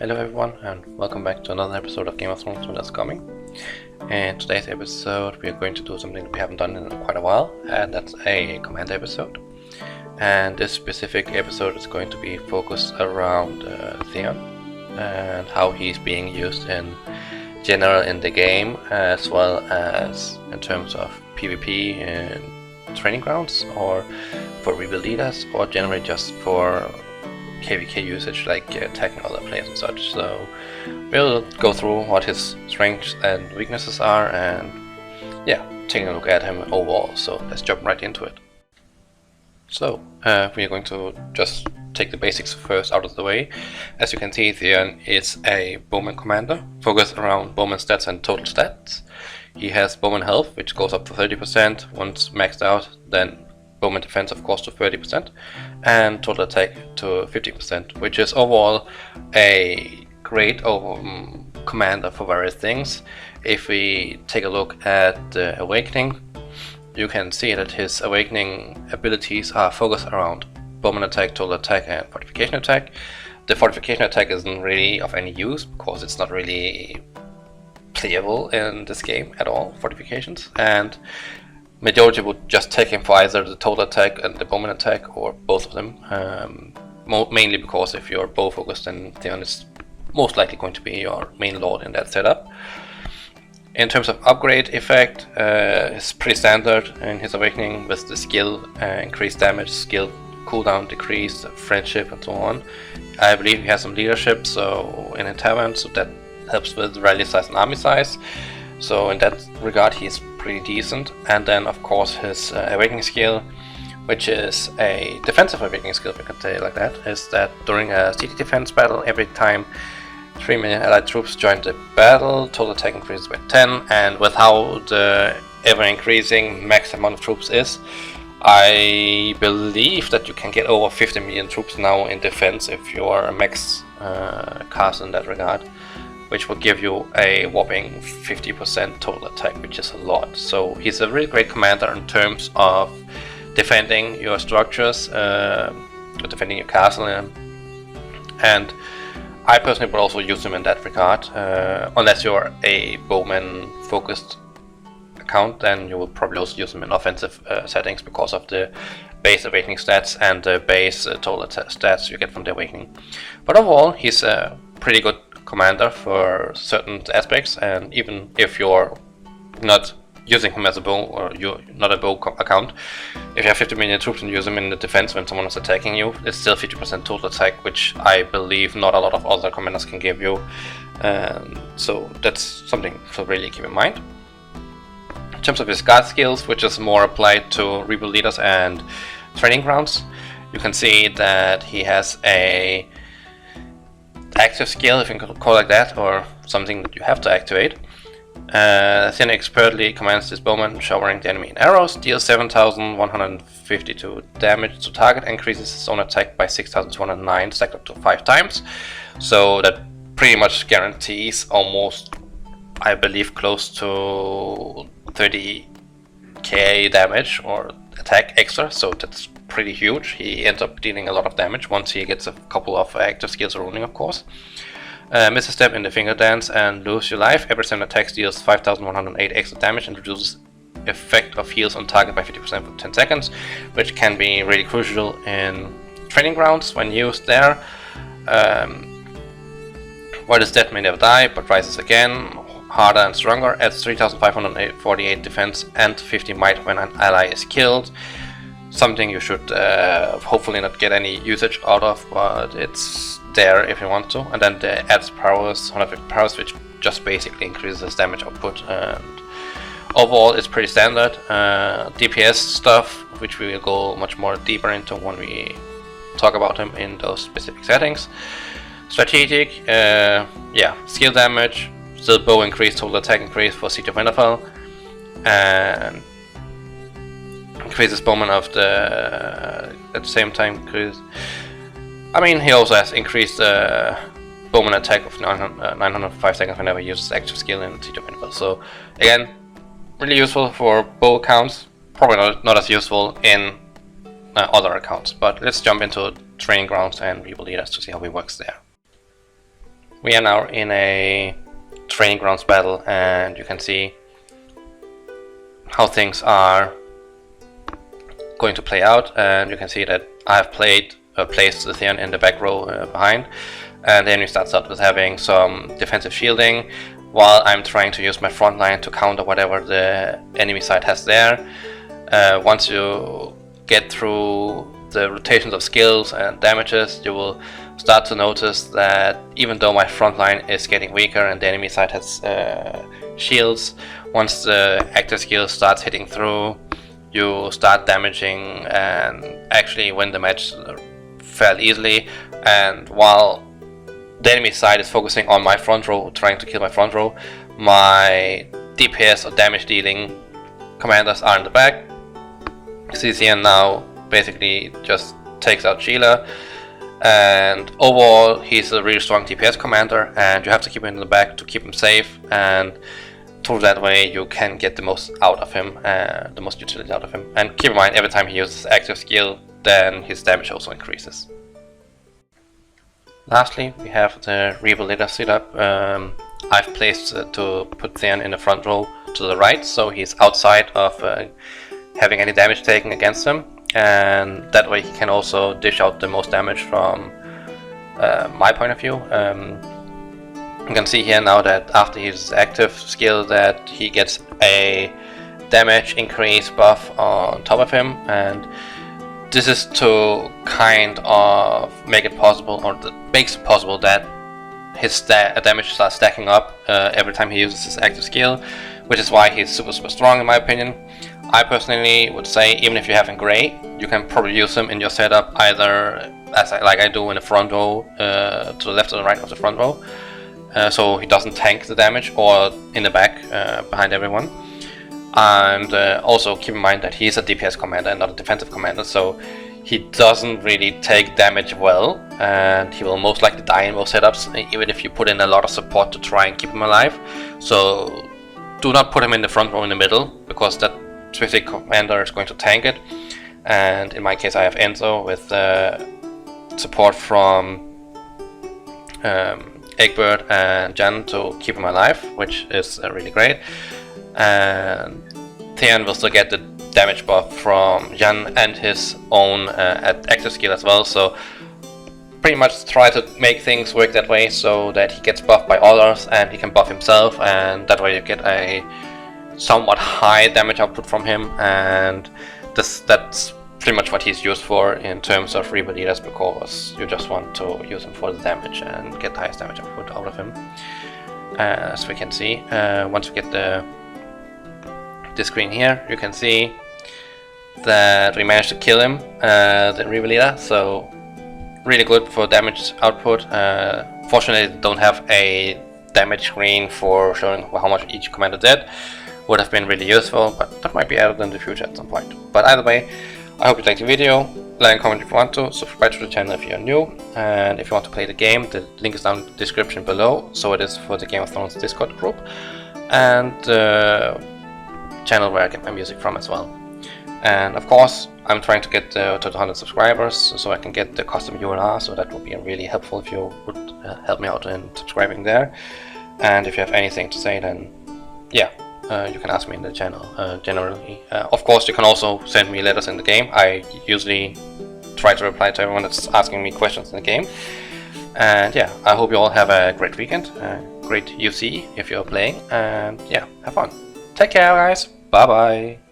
Hello everyone, and welcome back to another episode of Game of Thrones Winter's Coming. In today's episode we are going to do something that we haven't done in quite a while, and that's a command episode. And this specific episode is going to be focused around Theon and how he's being used in general in the game, as well as in terms of PvP in training grounds, or for rebuild leaders, or generally just for KvK usage, like attacking other players and such. So we'll go through what his strengths and weaknesses are, and yeah, taking a look at him overall. So let's jump right into it. So we are going to just take the basics first out of the way. As you can see, Theon is a bowman commander, focused around bowman stats and total stats. He has bowman health, which goes up to 30%. Once maxed out, then bowman defense of course to 30%, and total attack to 50%, which is overall a great commander for various things. If we take a look at the Awakening, you can see that his Awakening abilities are focused around bowman attack, total attack, and fortification attack. The fortification attack isn't really of any use because it's not really playable in this game at all, fortifications, and majority would just take him for either the total attack and the bowman attack, or both of them, mainly because if you're bow focused, then Theon is most likely going to be your main lord in that setup. In terms of upgrade effect, it's pretty standard in his Awakening with the skill, increased damage, skill cooldown decrease, friendship, and so on. I believe he has some leadership, so in a tavern, so that helps with rally size and army size. So in that regard he's pretty decent. And then of course his Awakening skill, which is a defensive Awakening skill, if you can say it like that, is that during a city defense battle, every time 3 million allied troops join the battle, total attack increases by 10, and with how the ever increasing max amount of troops is, I believe that you can get over 50 million troops now in defense if you are a max cast in that regard, which will give you a whopping 50% total attack, which is a lot. So he's a really great commander in terms of defending your structures, defending your castle, and I personally would also use him in that regard. Unless you're a bowman focused account, then you will probably also use him in offensive settings because of the base Awakening stats and the base total stats you get from the Awakening. But overall, he's a pretty good commander for certain aspects, and even if you're not using him as a bow, or you're not a bow account, if you have 50 million troops and use him in the defense when someone is attacking you, it's still 50% total attack, which I believe not a lot of other commanders can give you. So that's something to really keep in mind. In terms of his guard skills, which is more applied to rebuild leaders and training grounds, you can see that he has a active skill, if you can call it like that, or something that you have to activate. Theon expertly commands this bowman, showering the enemy in arrows, deals 7,152 damage to target, increases his own attack by 6,209, stacked up to 5 times. So that pretty much guarantees almost, I believe, close to 30k damage or attack extra, so that's pretty huge. He ends up dealing a lot of damage once he gets a couple of active skills ruling, of course. Miss a step in the finger dance and lose your life. Every 7 attacks deals 5,108 extra damage and reduces effect of heals on target by 50% for 10 seconds, which can be really crucial in training grounds when used there. What is dead may never die, but rises again, harder and stronger, adds 3,548 defense and 50 might when an ally is killed. Something you should hopefully not get any usage out of, but it's there if you want to. And then the adds prowess, 150 prowess, which just basically increases damage output, and overall it's pretty standard. DPS stuff, which we will go much more deeper into when we talk about him in those specific settings. Strategic, yeah, skill damage, still bow increase, total attack increase for Siege of Winterfell, and increases bowman of the at the same time increase. I mean, he also has increased bowman attack of 905 seconds whenever he uses active skill in Siege of Winterfell. So again, really useful for bow accounts, probably not as useful in other accounts. But let's jump into training grounds and rebuild leaders to see how he works there. we are now in a training grounds battle, and you can see how things are going to play out. And you can see that I have placed the Theon in the back row behind, and the enemy starts out with having some defensive shielding, while I'm trying to use my front line to counter whatever the enemy side has there. Once you get through the rotations of skills and damages, you will start to notice that even though my front line is getting weaker and the enemy side has shields, once the active skill starts hitting through, you start damaging and actually win the match fairly easily. And while the enemy side is focusing on my front row, trying to kill my front row, my DPS or damage dealing commanders are in the back. CCN now basically just takes out Sheila, and overall he's a really strong DPS commander, and you have to keep him in the back to keep him safe, and through that way you can get the most out of him, the most utility out of him. And keep in mind, every time he uses active skill, then his damage also increases. Lastly, we have the Rebel leader setup. I've placed to put Theon in the front row to the right, so he's outside of having any damage taken against him, and that way he can also dish out the most damage from my point of view. You can see here now that after his active skill that he gets a damage increase buff on top of him, and this is to kind of make it possible, or makes it possible, that his damage starts stacking up every time he uses his active skill, which is why he's super strong in my opinion. I personally would say, even if you have him Grey, you can probably use him in your setup either like I do in the front row, to the left or the right of the front row, so he doesn't tank the damage, or in the back behind everyone. And also keep in mind that he's a DPS commander and not a defensive commander, so he doesn't really take damage well, and he will most likely die in most setups, even if you put in a lot of support to try and keep him alive. So do not put him in the front row in the middle, because that specific commander is going to tank it. And in my case I have Enzo with support from Egbert and Jan to keep him alive, which is really great. And Theon will still get the damage buff from Jan and his own active skill as well, so pretty much try to make things work that way so that he gets buffed by others and he can buff himself, and that way you get a somewhat high damage output from him. And that's pretty much what he's used for in terms of Rebel leaders, because you just want to use him for the damage and get the highest damage output out of him. As we can see, once we get the screen here, you can see that we managed to kill him, the Rebel leader, so really good for damage output. Fortunately, they don't have a damage screen for showing how much each commander did. Would have been really useful, but that might be added in the future at some point. But either way, I hope you liked the video. Like and comment if you want to, subscribe to the channel if you're new, and if you want to play the game, the link is down in the description below, so it is for the Game of Thrones Discord group, and the channel where I get my music from as well. And of course, I'm trying to get to the 100 subscribers, so I can get the custom URL, so that would be really helpful if you would help me out in subscribing there. And if you have anything to say, then yeah, you can ask me in the channel generally. Of course, you can also send me letters in the game. I usually try to reply to everyone that's asking me questions in the game. And yeah, I hope you all have a great weekend, great UC if you're playing, and yeah, have fun. Take care, guys. Bye bye.